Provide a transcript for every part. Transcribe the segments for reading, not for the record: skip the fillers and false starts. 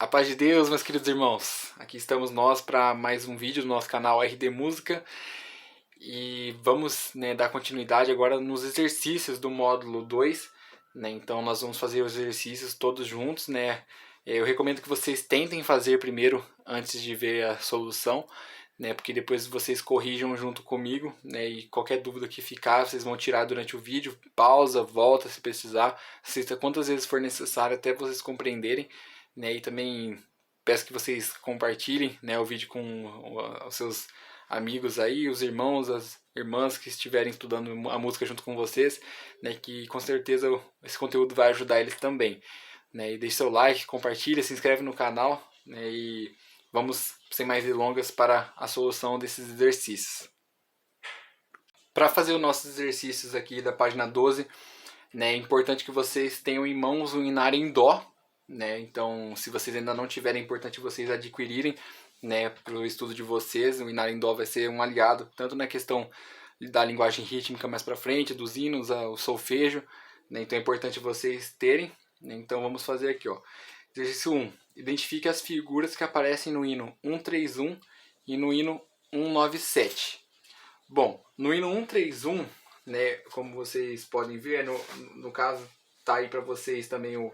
A paz de Deus, meus queridos irmãos. Aqui estamos nós para mais um vídeo do nosso canal RD Música e vamos, dar continuidade agora nos exercícios do módulo 2, né? Então nós vamos fazer os exercícios todos juntos, né? Eu recomendo que vocês tentem fazer primeiro antes de ver a solução, né? Porque depois vocês corrijam junto comigo, né? E qualquer dúvida que ficar, vocês vão tirar durante o vídeo, pausa, volta se precisar, assista quantas vezes for necessário até vocês compreenderem, né? E também peço que vocês compartilhem, né, o vídeo com os seus amigos aí, os irmãos, as irmãs que estiverem estudando a música junto com vocês, né, que com certeza esse conteúdo vai ajudar eles também, né? E deixe seu like, compartilha, se inscreve no canal, né, e vamos, sem mais delongas, para a solução desses exercícios. Para fazer os nossos exercícios aqui da página 12, né, é importante que vocês tenham em mãos o Inário em Dó, né? Então, se vocês ainda não tiverem, é importante vocês adquirirem, né, para o estudo de vocês. O Inário em Dó vai ser um aliado tanto na questão da linguagem rítmica mais para frente, dos hinos, o solfejo, né? Então é importante vocês terem, né? Então vamos fazer aqui, ó. Exercício 1. Identifique as figuras que aparecem no hino 131 e no hino 197. Bom, no hino 131, né, como vocês podem ver, no caso tá aí para vocês também o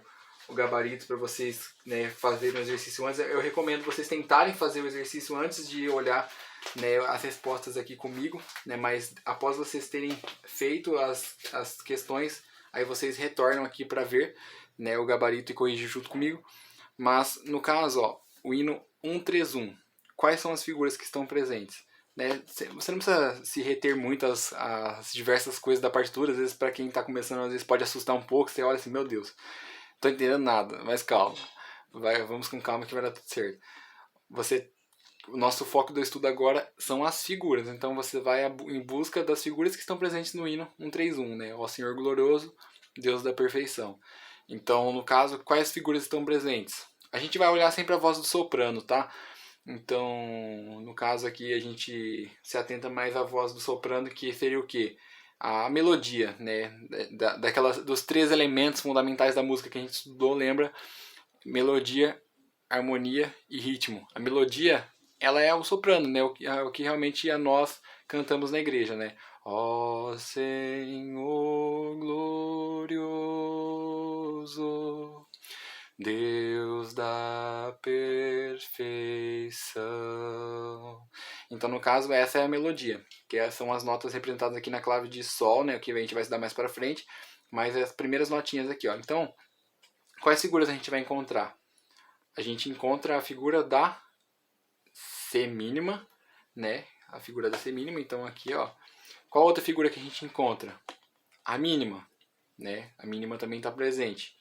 gabarito para vocês, né, fazerem o exercício antes. Eu recomendo vocês tentarem fazer o exercício antes de olhar, né, as respostas aqui comigo, né, mas após vocês terem feito as questões, aí vocês retornam aqui para ver, né, o gabarito e corrigir junto comigo. Mas no caso, ó, o hino 131, quais são as figuras que estão presentes? Né? Você não precisa se reter muito às diversas coisas da partitura. Às vezes, para quem está começando, às vezes pode assustar um pouco. Você olha assim, meu Deus, tô entendendo nada, mas calma. Vamos com calma que vai dar tudo certo. O nosso foco do estudo agora são as figuras. Então você vai em busca das figuras que estão presentes no hino 131, né? Ó Senhor glorioso, Deus da perfeição. Então, no caso, quais figuras estão presentes? A gente vai olhar sempre a voz do soprano, tá? Então, no caso aqui, a gente se atenta mais à voz do soprano, que seria o quê? A melodia, né? Dos três elementos fundamentais da música que a gente estudou, lembra? Melodia, harmonia e ritmo. A melodia, ela é o soprano, né? O que realmente nós cantamos na igreja, né? Ó Senhor glorioso, Deus da perfeição. Então, no caso, essa é a melodia, que são as notas representadas aqui na clave de Sol, né? Que a gente vai estudar mais para frente, mas as primeiras notinhas aqui, ó. Então, quais figuras a gente vai encontrar? A gente encontra a figura da C mínima, né? A figura da C mínima. Então, aqui, ó. Qual outra figura que a gente encontra? A mínima, né? A mínima também está presente.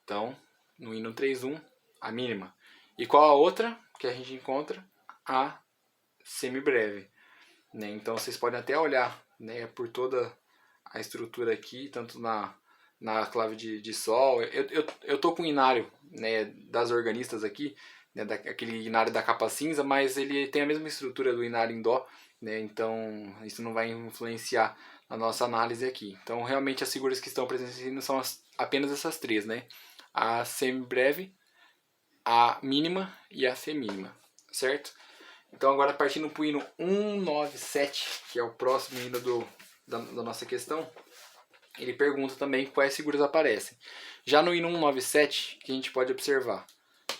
Então, no hino 3-1, a mínima. E qual a outra que a gente encontra? A semibreve, né? Então vocês podem até olhar, né, por toda a estrutura aqui, tanto na clave de Sol. Eu tô com o inário, né, das organistas aqui, né, aquele inário da capa cinza, mas ele tem a mesma estrutura do inário em Dó, né? Então isso não vai influenciar na nossa análise aqui. Então realmente as figuras que estão presentes são apenas essas três, né? A semibreve, a mínima e a semínima, certo? Então agora partindo para o hino 197, que é o próximo hino da nossa questão, ele pergunta também quais figuras aparecem. Já no hino 197, que a gente pode observar,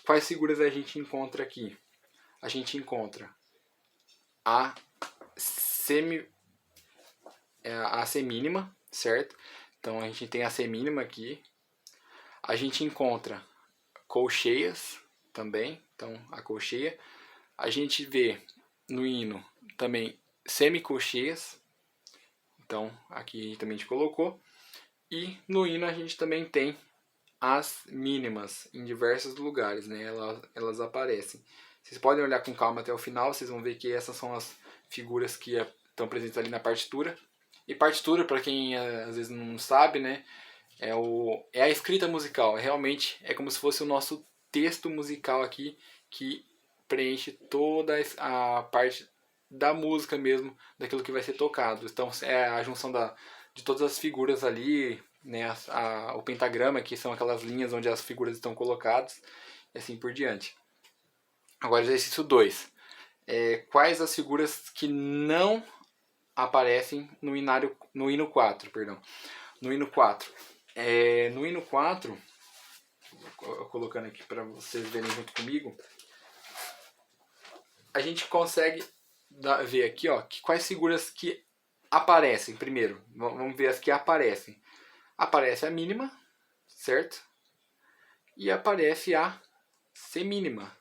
quais figuras a gente encontra aqui? A gente encontra a a semínima, certo? Então a gente tem a semínima aqui. A gente encontra colcheias também, então a colcheia. A gente vê no hino também semicolcheias, então aqui também a gente colocou. E no hino a gente também tem as mínimas em diversos lugares, né? Elas aparecem. Vocês podem olhar com calma até o final, vocês vão ver que essas são as figuras que estão presentes ali na partitura. E partitura, para quem às vezes não sabe, né? É a escrita musical. Realmente é como se fosse o nosso texto musical aqui, que preenche toda a parte da música mesmo, daquilo que vai ser tocado. Então é a junção de todas as figuras ali, né? O pentagrama, que são aquelas linhas onde as figuras estão colocadas. e assim por diante. Agora, exercício 2. Quais as figuras que não aparecem no hino 4? Perdão. No hino 4. No hino 4, colocando aqui para vocês verem junto comigo, a gente consegue ver aqui, ó, quais figuras que aparecem primeiro. Vamos ver as que aparecem. Aparece a mínima, certo? E aparece a semínima.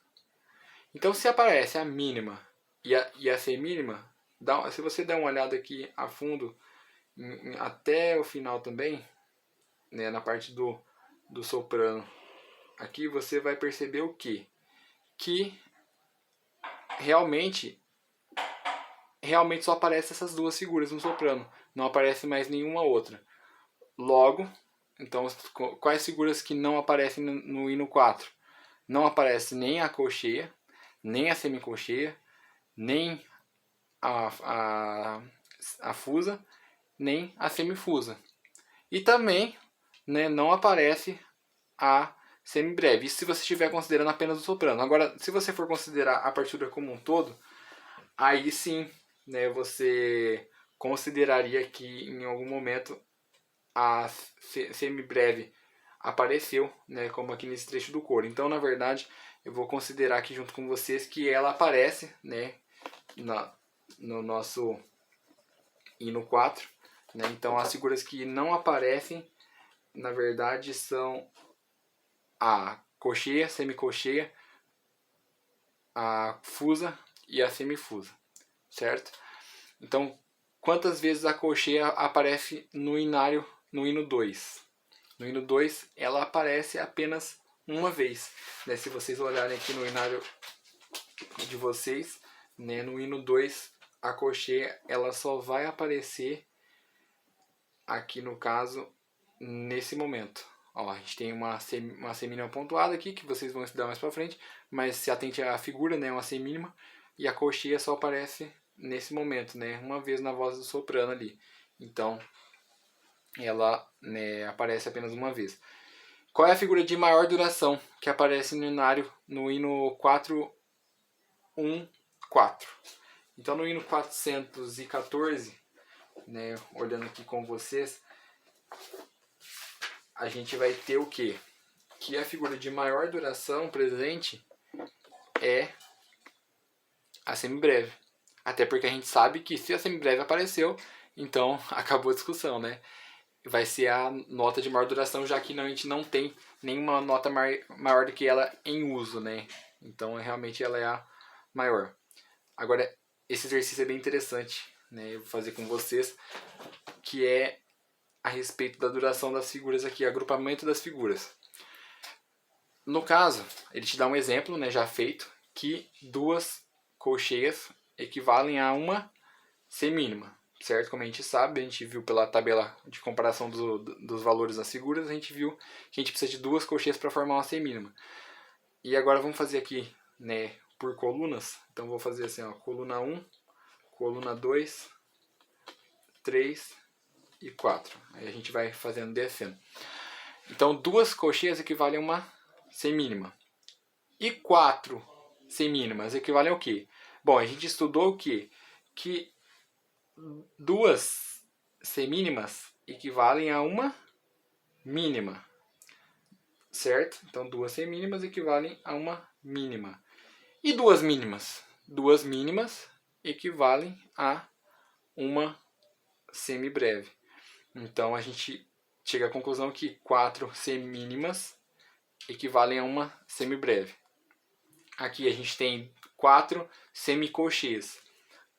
Então, se aparece a mínima e a semínima, se você der uma olhada aqui a fundo, até o final também, né, na parte do soprano, aqui você vai perceber o quê? Que realmente só aparecem essas duas figuras no soprano, não aparece mais nenhuma outra. Logo, então, quais figuras que não aparecem no hino 4? Não aparece nem a colcheia, nem a semicolcheia, nem a fusa, nem a semifusa. E também, né, não aparece a semibreve. Isso se você estiver considerando apenas o soprano. Agora, se você for considerar a partitura como um todo, aí sim, né, você consideraria que em algum momento a semibreve apareceu, né, como aqui nesse trecho do coro. Então, na verdade, eu vou considerar aqui junto com vocês que ela aparece, né, no nosso hino 4. Né? Então, as figuras que não aparecem, na verdade, são a colcheia, semicolcheia, a fusa e a semifusa, certo? Então, quantas vezes a colcheia aparece no hino 2? No hino 2, ela aparece apenas uma vez. Né? Se vocês olharem aqui no hinário de vocês, né, no hino 2, a colcheia ela só vai aparecer aqui no caso, nesse momento. Ó, a gente tem uma semínima pontuada aqui, que vocês vão estudar mais pra frente, mas se atente à figura, né, uma semínima, e a colcheia só aparece nesse momento, né, uma vez na voz do soprano ali. Então, ela, né, aparece apenas uma vez. Qual é a figura de maior duração que aparece no hino 414? Então, no hino 414, né, olhando aqui com vocês, a gente vai ter o quê? Que a figura de maior duração presente é a semibreve. Até porque a gente sabe que se a semibreve apareceu, então acabou a discussão, né? Vai ser a nota de maior duração, já que a gente não tem nenhuma nota maior do que ela em uso, né? Então realmente ela é a maior. Agora, esse exercício é bem interessante, né? Eu vou fazer com vocês, que é a respeito da duração das figuras aqui, agrupamento das figuras. No caso, ele te dá um exemplo, né, já feito, que duas colcheias equivalem a uma semínima, certo? Como a gente sabe, a gente viu pela tabela de comparação dos valores das figuras, a gente viu que a gente precisa de duas colcheias para formar uma semínima. E agora vamos fazer aqui, né, por colunas. Então vou fazer assim, ó, coluna 1, coluna 2, 3 e 4. Aí a gente vai fazendo descendo. Então duas colcheias equivalem a uma semínima. E 4 semínimas equivalem ao quê? Bom, a gente estudou o quê? Que duas semínimas equivalem a uma mínima. Certo? Então duas semínimas equivalem a uma mínima. E duas mínimas? Duas mínimas equivalem a uma semibreve. Então a gente chega à conclusão que 4 semínimas equivalem a uma semibreve. Aqui a gente tem 4 semicolcheias.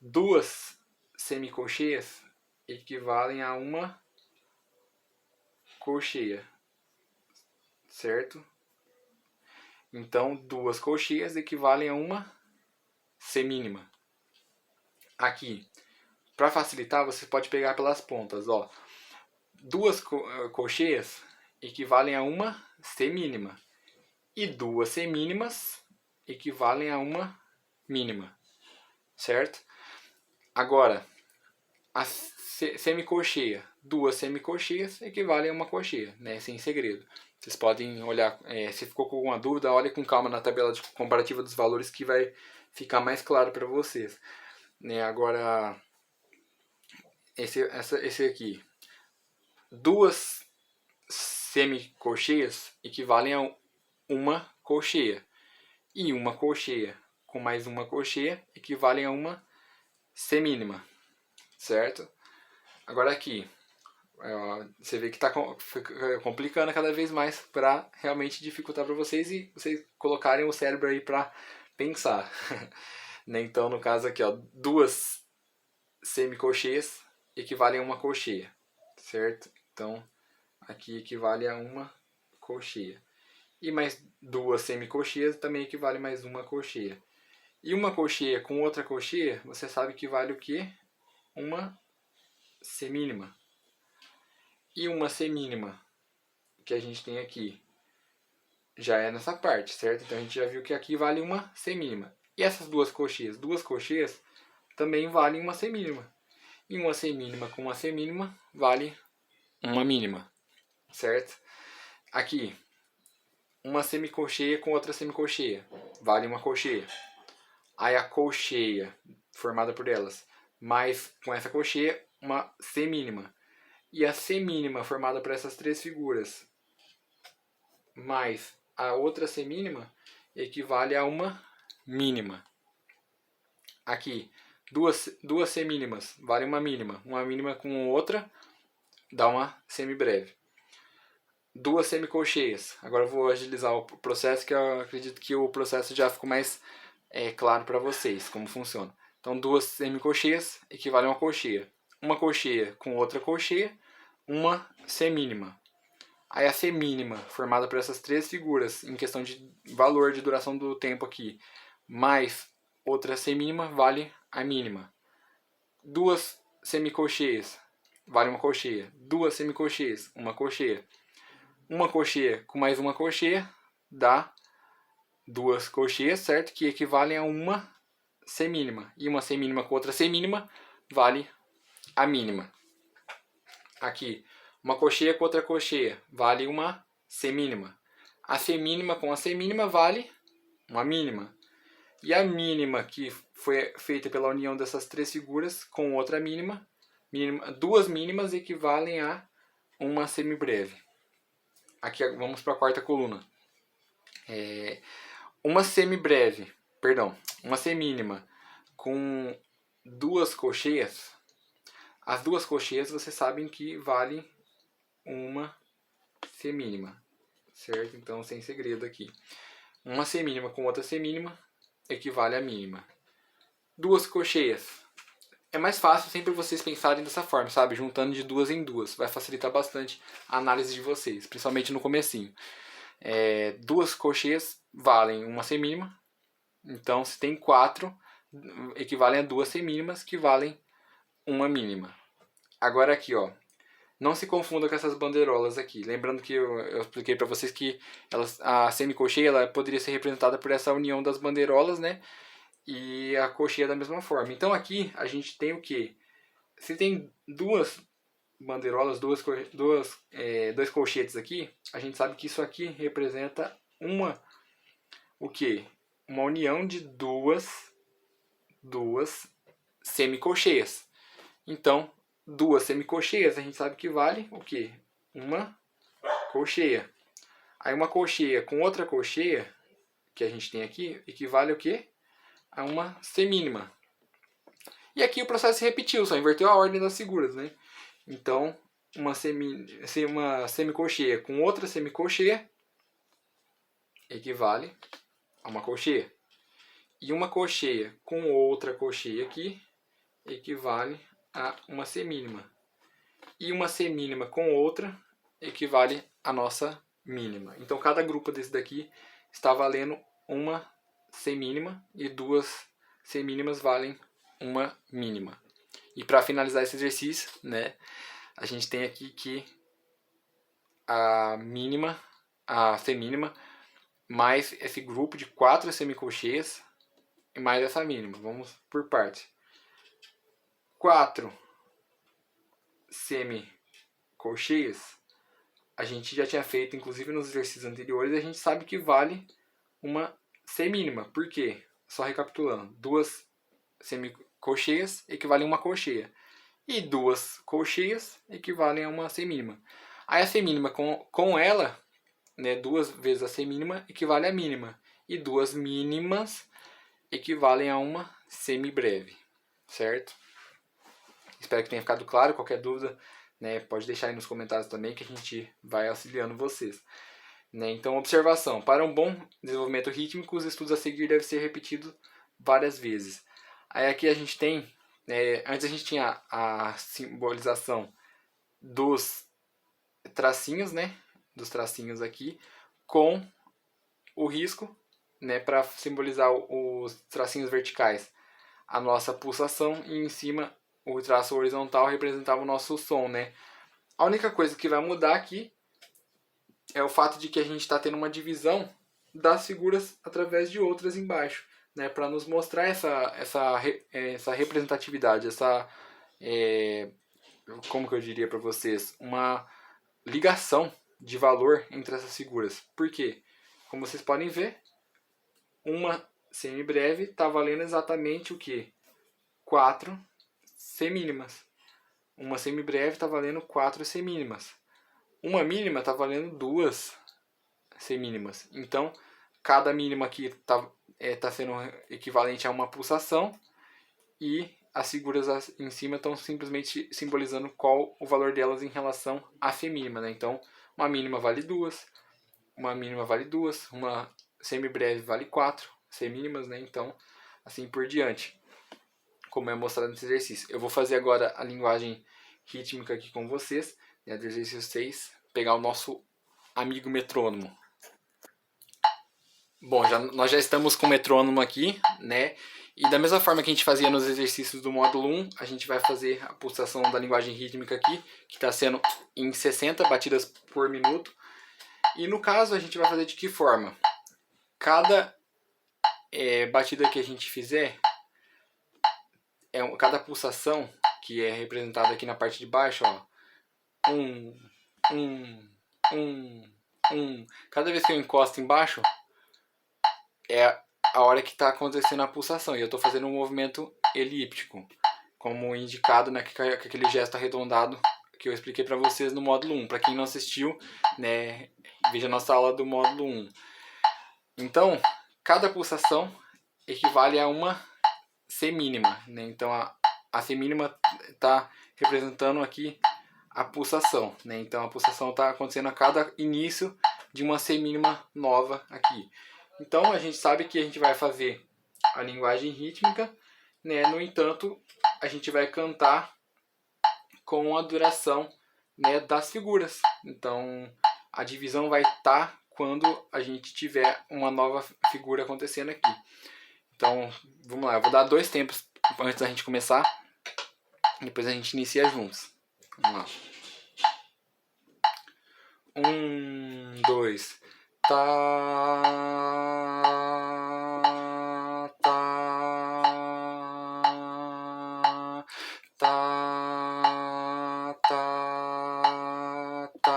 Duas semicolcheias equivalem a uma colcheia, certo? Então, duas colcheias equivalem a uma semínima. Aqui, para facilitar, você pode pegar pelas pontas, ó. Duas colcheias equivalem a uma semínima. E duas semínimas equivalem a uma mínima, certo? Agora, a semicolcheia, duas semicolcheias equivalem a uma colcheia, né? Sem segredo. Vocês podem olhar, se ficou com alguma dúvida, olhe com calma na tabela de comparativa dos valores que vai ficar mais claro para vocês. Né? Agora, esse aqui, duas semicolcheias equivalem a uma colcheia. E uma colcheia com mais uma colcheia equivalem a uma semínima, certo? Agora aqui, você vê que está complicando cada vez mais para realmente dificultar para vocês e vocês colocarem o cérebro aí para pensar. Então, no caso aqui, ó, duas semicolcheias equivalem a uma colcheia, certo? Então, aqui equivale a uma colcheia. E mais duas semicolcheias também equivale a mais uma colcheia. E uma colcheia com outra colcheia, você sabe que vale o quê? Uma semínima. E uma semínima que a gente tem aqui já é nessa parte, certo? Então a gente já viu que aqui vale uma semínima. E essas duas colcheias também valem uma semínima. E uma semínima com uma semínima vale uma mínima, certo? Aqui, uma semicolcheia com outra semicolcheia vale uma colcheia. Aí a colcheia formada por elas, mais com essa colcheia, uma semínima. E a semínima formada por essas três figuras, mais a outra semínima, equivale a uma mínima. Aqui, duas semínimas vale uma mínima com outra dá uma semibreve. Duas semicolcheias, agora eu vou agilizar o processo, que eu acredito que o processo já ficou mais claro para vocês como funciona. Então, duas semicolcheias equivalem a uma colcheia. Uma colcheia com outra colcheia, uma semínima. Aí a semínima, formada por essas três figuras, em questão de valor de duração do tempo aqui, mais outra semínima, vale a mínima. Duas semicolcheias, vale uma colcheia. Duas semicolcheias, uma colcheia. Uma colcheia com mais uma colcheia, dá duas colcheias, certo? Que equivalem a uma semínima. E uma semínima com outra semínima, vale a mínima. Aqui, uma colcheia com outra colcheia vale uma semínima. A semínima com a semínima vale uma mínima. E a mínima, que foi feita pela união dessas três figuras com outra mínima, duas mínimas equivalem a uma semibreve. Aqui vamos para a quarta coluna. Uma semibreve, uma semínima com duas colcheias. As duas colcheias vocês sabem que valem uma semínima, certo? Então, sem segredo aqui. Uma semínima com outra semínima equivale à mínima. Duas colcheias. É mais fácil sempre vocês pensarem dessa forma, sabe? Juntando de duas em duas. Vai facilitar bastante a análise de vocês, principalmente no comecinho. Duas colcheias valem uma semínima. Então, se tem quatro, equivalem a duas semínimas, que valem uma mínima. Agora aqui, ó. Não se confunda com essas bandeirolas aqui. Lembrando que eu expliquei para vocês que a semicolcheia ela poderia ser representada por essa união das bandeirolas, né? E a colcheia da mesma forma. Então aqui a gente tem o que? Se tem duas bandeirolas, dois colchetes aqui, a gente sabe que isso aqui representa o que? Uma união de duas semicolcheias. Então, duas semicolcheias, a gente sabe que vale o quê? Uma colcheia. Aí uma colcheia com outra colcheia, que a gente tem aqui, equivale ao quê? A uma semínima. E aqui o processo se repetiu, só inverteu a ordem das figuras, né? Então, uma semicolcheia com outra semicolcheia equivale a uma colcheia. E uma colcheia com outra colcheia aqui equivale a uma semínima. E uma semínima com outra equivale a nossa mínima. Então cada grupo desse daqui está valendo uma semínima e duas semínimas valem uma mínima. E para finalizar esse exercício, né, a gente tem aqui que a semínima, mais esse grupo de quatro semicolcheias e mais essa mínima. Vamos por parte. 4 semicolcheias, a gente já tinha feito, inclusive nos exercícios anteriores, a gente sabe que vale uma semínima. Por quê? Só recapitulando, 2 semicolcheias equivalem a uma colcheia. E 2 colcheias equivalem a uma semínima. Aí a semínima com ela, né, 2 vezes a semínima equivale à mínima. E 2 mínimas equivalem a uma semibreve. Certo? Espero que tenha ficado claro. Qualquer dúvida, né, pode deixar aí nos comentários também que a gente vai auxiliando vocês. Né? Então, observação. Para um bom desenvolvimento rítmico, os estudos a seguir devem ser repetidos várias vezes. Aí aqui a gente tem, antes a gente tinha a simbolização dos tracinhos, né? Dos tracinhos aqui, com o risco, né? Para simbolizar os tracinhos verticais, a nossa pulsação, e em cima o traço horizontal representava o nosso som, né? A única coisa que vai mudar aqui é o fato de que a gente está tendo uma divisão das figuras através de outras embaixo, né, para nos mostrar essa representatividade, como que eu diria para vocês, uma ligação de valor entre essas figuras. Por quê? Como vocês podem ver, uma semibreve está valendo exatamente o que? 4 semínimas. Uma semibreve está valendo 4 semínimas. Uma mínima está valendo 2 semínimas. Então, cada mínima aqui está sendo equivalente a uma pulsação, e as figuras em cima estão simplesmente simbolizando qual o valor delas em relação à semínima. Né? Então, uma mínima vale 2, uma mínima vale 2, uma semibreve vale 4 semínimas, né? Então, assim por diante, como é mostrado nesse exercício. Eu vou fazer agora a linguagem rítmica aqui com vocês, né, do exercício 6, pegar o nosso amigo metrônomo. Bom, nós já estamos com o metrônomo aqui, né? E da mesma forma que a gente fazia nos exercícios do módulo 1, a gente vai fazer a pulsação da linguagem rítmica aqui, que está sendo em 60 batidas por minuto. E no caso, a gente vai fazer de que forma? Cada batida que a gente fizer, cada pulsação, que é representada aqui na parte de baixo, ó, cada vez que eu encosto embaixo, é a hora que está acontecendo a pulsação. E eu estou fazendo um movimento elíptico, como indicado com aquele gesto arredondado que eu expliquei para vocês no módulo 1. Para quem não assistiu, né, veja a nossa aula do módulo 1. Então, cada pulsação equivale a uma semínima. Né? Então, a semínima está representando aqui a pulsação. Né? Então, a pulsação está acontecendo a cada início de uma semínima nova aqui. Então, a gente sabe que a gente vai fazer a linguagem rítmica, né? No entanto, a gente vai cantar com a duração, né, das figuras. Então, a divisão vai estar quando a gente tiver uma nova figura acontecendo aqui. Então, vamos lá. Eu vou dar 2 tempos antes da gente começar. Depois a gente inicia juntos. Vamos lá. 1, 2... Tá, tá, tá, tá, tá,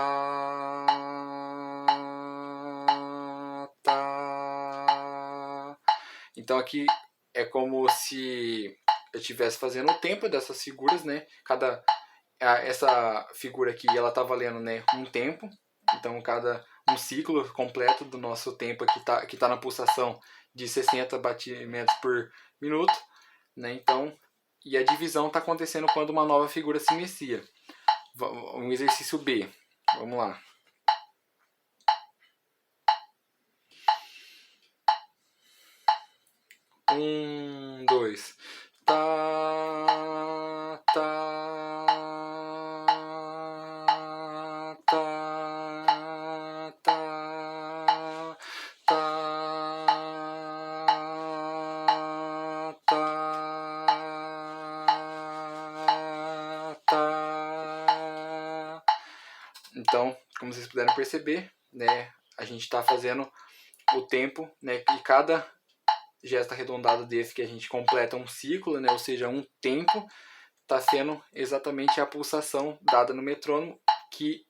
tá. Então aqui é como se eu estivesse fazendo o tempo dessas figuras, né? Essa figura aqui, ela tá valendo, né, um tempo. Então um ciclo completo do nosso tempo que tá na pulsação de 60 batimentos por minuto, né? Então, e a divisão está acontecendo quando uma nova figura se inicia. Um exercício B. Vamos lá. Um, 2. Tá, tá, tá, tá, tá, tá. Então, como vocês puderam perceber, né, a gente está fazendo o tempo, né, e cada gesto arredondado desse que a gente completa um ciclo, né, ou seja, um tempo, está sendo exatamente a pulsação dada no metrônomo, que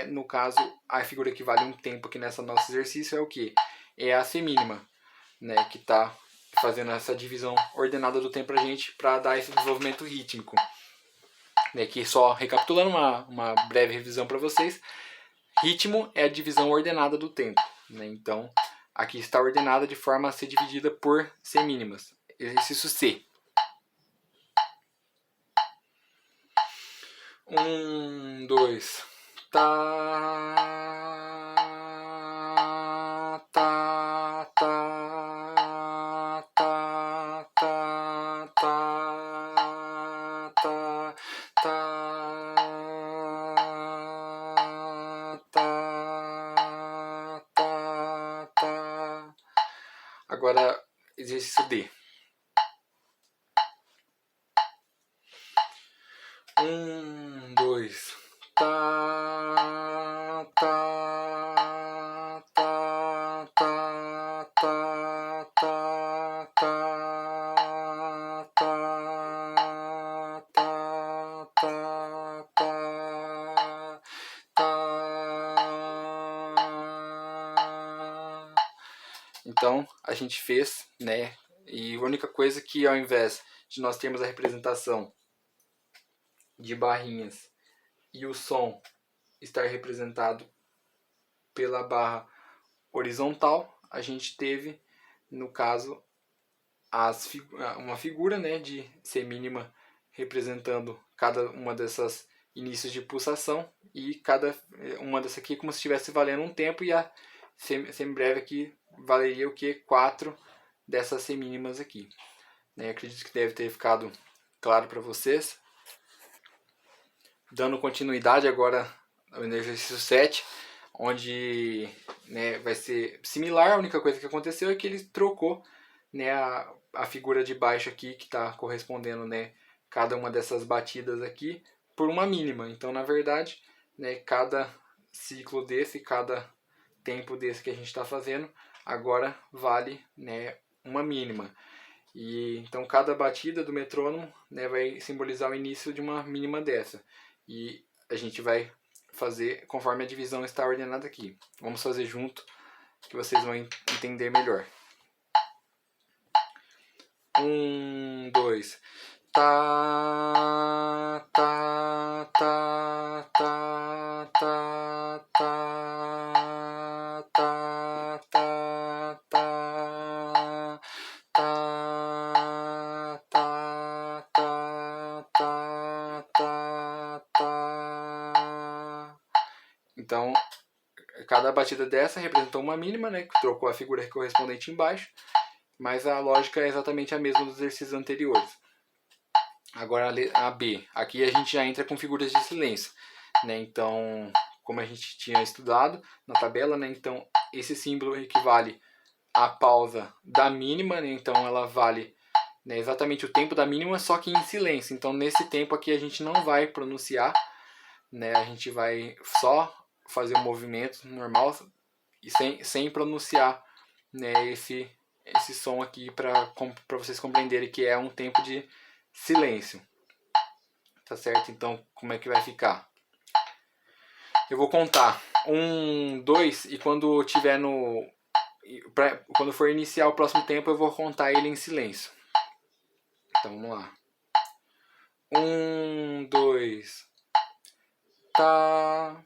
no caso, a figura que vale um tempo aqui nessa nosso exercício é o que? É a semínima, né, que está fazendo essa divisão ordenada do tempo pra gente, para dar esse desenvolvimento rítmico. Aqui só recapitulando uma breve revisão para vocês, ritmo é a divisão ordenada do tempo, né? Então aqui está ordenada de forma a ser dividida por semínimas. Exercício C. 1, 2, tá, tá, tá, tá, tá, tá, tá, tá. Agora, exercício D. 1, 2, tá, tá, tá, tá, tá, tá, tá, tá, tá, tá, tá. Então, a gente fez, né? E a única coisa que ao invés de nós termos a representação de barrinhas e o som estar representado pela barra horizontal, a gente teve, no caso, uma figura, né, de semínima representando cada uma dessas inícios de pulsação, e cada uma dessas aqui como se estivesse valendo um tempo, e a semibreve aqui valeria o que? 4 dessas semínimas aqui. Né, acredito que deve ter ficado claro para vocês. Dando continuidade agora no exercício 7, onde, né, vai ser similar. A única coisa que aconteceu é que ele trocou, né, a figura de baixo aqui, que está correspondendo, né, cada uma dessas batidas aqui, por uma mínima. Então, na verdade, né, cada ciclo desse, cada tempo desse que a gente está fazendo, agora vale, né, uma mínima. E então cada batida do metrônomo, né, vai simbolizar o início de uma mínima dessa. E a gente vai fazer conforme a divisão está ordenada aqui. Vamos fazer junto, que vocês vão entender melhor. 1, 2. Tá, tá, tá, tá, tá, tá, tá, tá, tá, tá. Então, cada batida dessa representou uma mínima, né, que trocou a figura correspondente embaixo, mas a lógica é exatamente a mesma dos exercícios anteriores. Agora a B. Aqui a gente já entra com figuras de silêncio, né? Então, como a gente tinha estudado na tabela, né? Então, esse símbolo equivale à pausa da mínima, né? Então ela vale, né, exatamente o tempo da mínima, só que em silêncio. Então, nesse tempo aqui a gente não vai pronunciar, né? A gente vai só fazer o movimento normal e sem pronunciar, né, esse som aqui, para vocês compreenderem que é um tempo de silêncio. Tá certo? Então, como é que vai ficar? Eu vou contar 1, 2, e quando tiver quando for iniciar o próximo tempo, eu vou contar ele em silêncio. Então, vamos lá. 1, 2. Tá,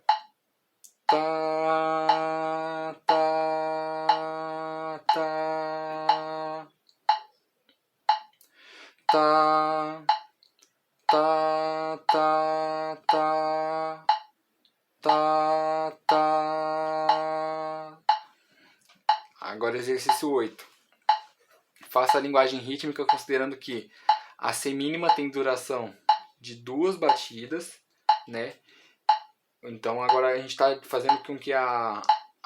tá, tá, tá, tá, tá, tá, tá, tá, tá. Agora exercício 8. Faça a linguagem rítmica considerando que a semínima tem duração de 2 batidas, né? Então agora a gente está fazendo com que a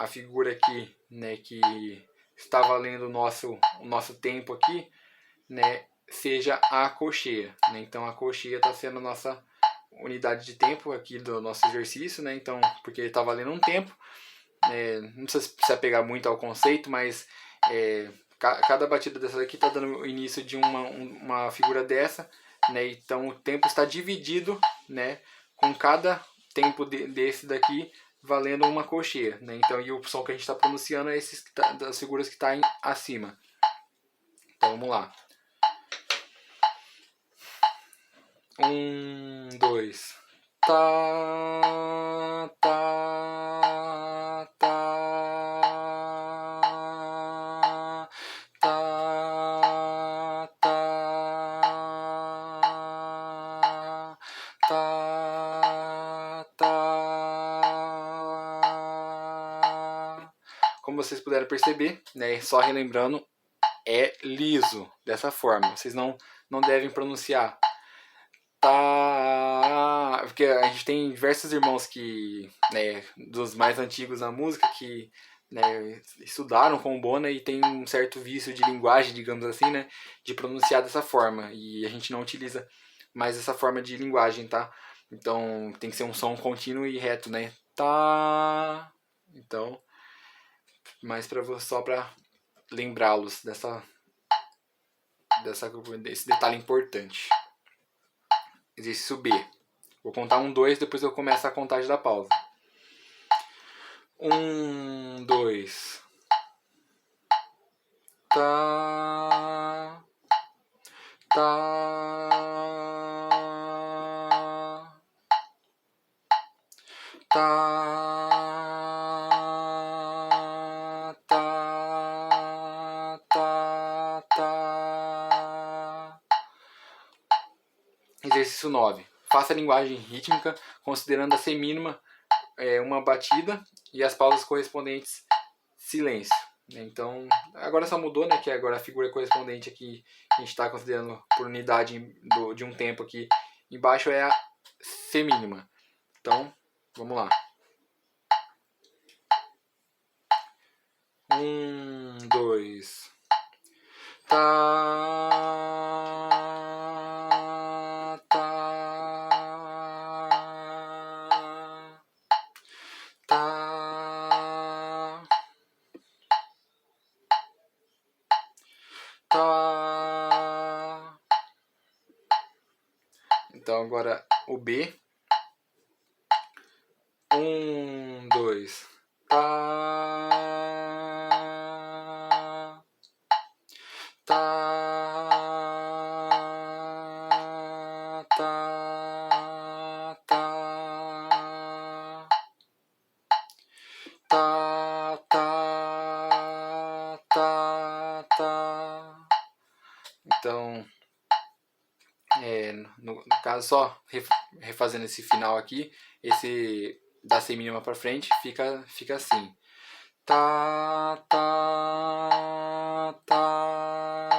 figura aqui, né, que está valendo o nosso tempo aqui, né, seja a colcheia, né? Então a colcheia está sendo a nossa unidade de tempo aqui do nosso exercício, né? Então, porque ele está valendo um tempo, não precisa se apegar muito ao conceito, mas cada batida dessa daqui está dando o início de uma figura dessa, né? Então o tempo está dividido, né, com cada tempo desse daqui valendo uma colcheia, né? Então, e o som que a gente está pronunciando é esses das figuras que está acima. Então, vamos lá. 1, 2. Tá, tá, tá, tá, tá, tá, tá. Como vocês puderam perceber, né, só relembrando, é liso, dessa forma. Vocês não devem pronunciar tá. Porque a gente tem diversos irmãos que, né, dos mais antigos na música, que, né, estudaram com o Bona e tem um certo vício de linguagem, digamos assim, né, de pronunciar dessa forma. E a gente não utiliza mais essa forma de linguagem, tá? Então tem que ser um som contínuo e reto, né? Tá. Então, mais para só para lembrá-los desse detalhe importante. Exercício B. Vou contar 1, 2, depois eu começo a contagem da pausa. 1, 2. Tá. Tá. Tá. Tá. Tá. Tá. Exercício 9. Faça a linguagem rítmica considerando a semínima uma batida e as pausas correspondentes silêncio. Então, agora só mudou, né? Que agora a figura correspondente aqui que a gente está considerando por unidade de um tempo aqui embaixo é a semínima. Então, vamos lá. 1, 2. Tá. Tá. Tá. Tá. Então agora o B. 1, 2. Tá. Tá. Tá. Tá. Tá. Tá. Tá. Tá. Então, no caso, só refazendo esse final aqui, esse da semínima para frente fica assim. Tá, tá, tá.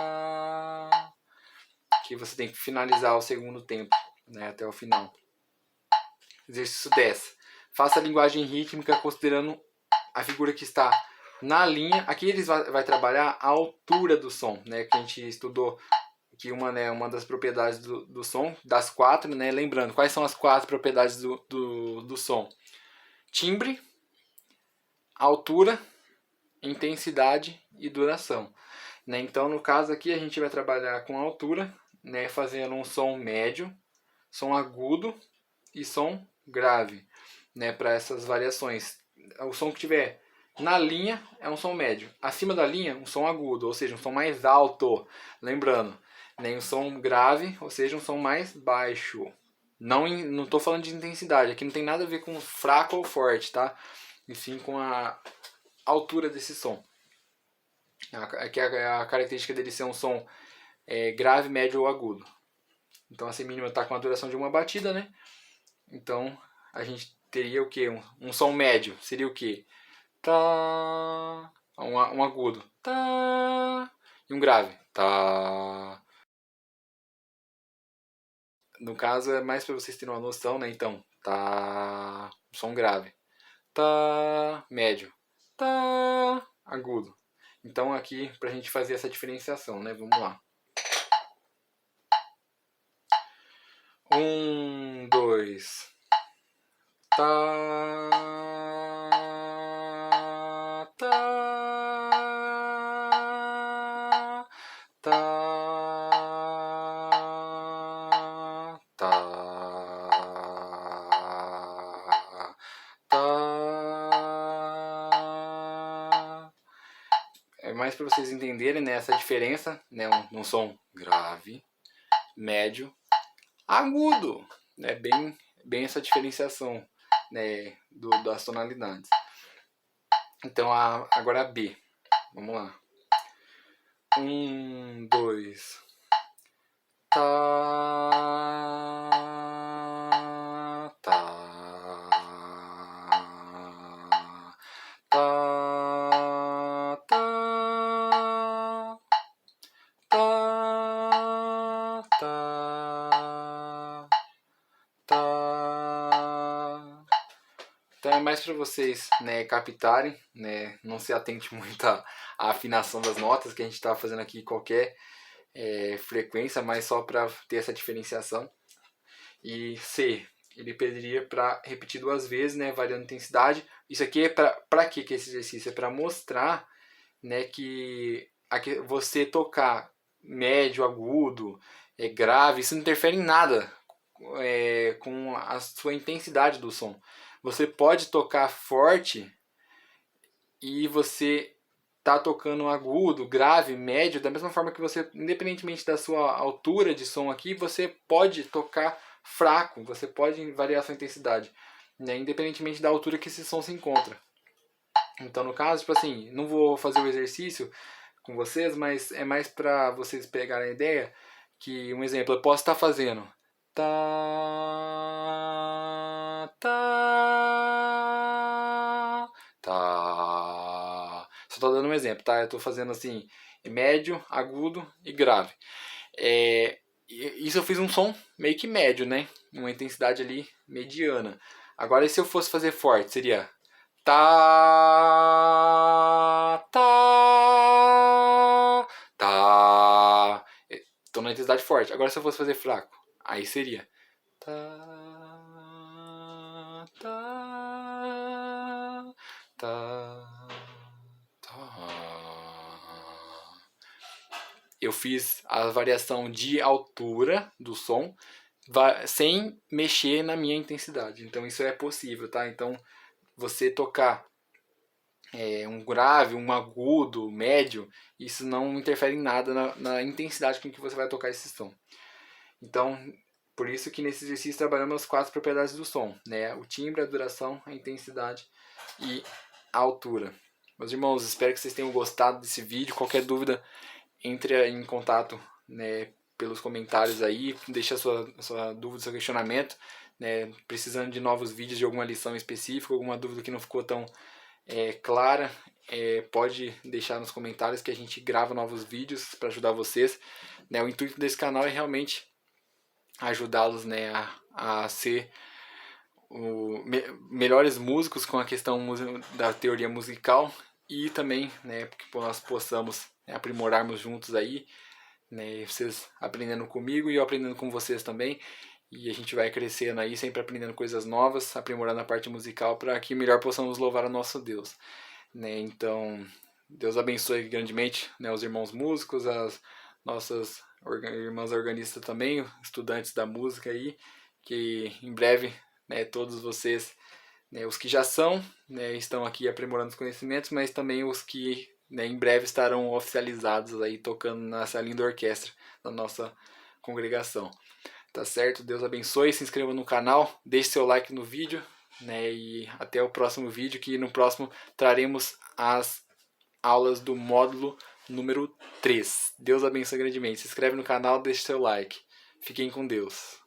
Que você tem que finalizar o segundo tempo, né, até o final. Exercício 10. Faça a linguagem rítmica considerando a figura que está na linha. Aqui eles vai trabalhar a altura do som, né, que a gente estudou que uma das propriedades do som, das 4, né? Lembrando, quais são as 4 propriedades do som? Timbre, altura, intensidade e duração. Né? Então, no caso aqui, a gente vai trabalhar com altura, né? Fazendo um som médio, som agudo e som grave, né? Para essas variações. O som que tiver na linha é um som médio. Acima da linha, um som agudo, ou seja, um som mais alto. Lembrando, nem um som grave, ou seja, um som mais baixo. Não estou falando de intensidade, aqui não tem nada a ver com fraco ou forte, tá? E sim com a altura desse som. Aqui a característica dele ser um som grave, médio ou agudo. Então a semínima está com a duração de uma batida, né? Então a gente teria o que? Um som médio. Seria o que? Tá. Um agudo. Tá. E um grave. Tá. No caso é mais para vocês terem uma noção, né? Então, tá. Som grave. Tá. Médio. Tá. Agudo. Então aqui pra gente fazer essa diferenciação, né? Vamos lá. 1, 2. Tá. Tá. Tá. Tá. para vocês entenderem, né, essa diferença, né, um som grave, médio, agudo, né, bem essa diferenciação, né, das tonalidades. Então agora a B, vamos lá. 1, 2, tá, tá, tá, tá, tá, tá, tá. Então é mais para vocês, né, captarem, né, não se atente muito à afinação das notas, que a gente está fazendo aqui qualquer frequência, mas só para ter essa diferenciação. E C, ele pediria para repetir 2 vezes, né, variando a intensidade. Isso aqui é para que esse exercício? É para mostrar, né, que você tocar médio, agudo, grave, isso não interfere em nada com a sua intensidade do som. Você pode tocar forte e você tá tocando agudo, grave, médio, da mesma forma que você, independentemente da sua altura de som aqui, você pode tocar fraco, você pode variar a sua intensidade, né, independentemente da altura que esse som se encontra. Então, no caso, tipo assim, não vou fazer o exercício com vocês, mas é mais para vocês pegarem a ideia que, um exemplo, eu posso estar fazendo tá, tá, tá. Só tô dando um exemplo, tá? Eu tô fazendo assim, médio, agudo e grave. Isso eu fiz um som meio que médio, né? Uma intensidade ali mediana. Agora, se eu fosse fazer forte, seria tá, tá, tá. Tô na intensidade forte. Agora, se eu fosse fazer fraco, aí seria tá, tá, tá, tá. Eu fiz a variação de altura do som sem mexer na minha intensidade. Então isso é possível, tá? Então você tocar um grave, um agudo, médio, isso não interfere em nada na intensidade com que você vai tocar esse som. Então, por isso que nesse exercício trabalhamos as 4 propriedades do som, né? O timbre, a duração, a intensidade e a altura. Meus irmãos, espero que vocês tenham gostado desse vídeo. Qualquer dúvida, entre em contato, né, pelos comentários aí, deixa sua dúvida, seu questionamento, né, precisando de novos vídeos de alguma lição específica, alguma dúvida que não ficou tão clara, pode deixar nos comentários que a gente grava novos vídeos para ajudar vocês, né. O intuito desse canal é realmente ajudá-los, né, a ser melhores músicos com a questão da teoria musical e também, né, que nós possamos aprimorarmos juntos aí, né, vocês aprendendo comigo e eu aprendendo com vocês também, e a gente vai crescendo aí, sempre aprendendo coisas novas, aprimorando a parte musical para que melhor possamos louvar o nosso Deus, né? Então, Deus abençoe grandemente, né, os irmãos músicos, as nossas irmãs organistas também, estudantes da música aí, que em breve, né, todos vocês, né, os que já são, né, estão aqui aprimorando os conhecimentos, mas também os que, né, em breve estarão oficializados aí tocando nessa linda orquestra da nossa congregação. Tá certo? Deus abençoe, se inscreva no canal, deixe seu like no vídeo, né, e até o próximo vídeo, que no próximo traremos as aulas do módulo número 3. Deus abençoe grandemente. Se inscreve no canal, deixe seu like. Fiquem com Deus.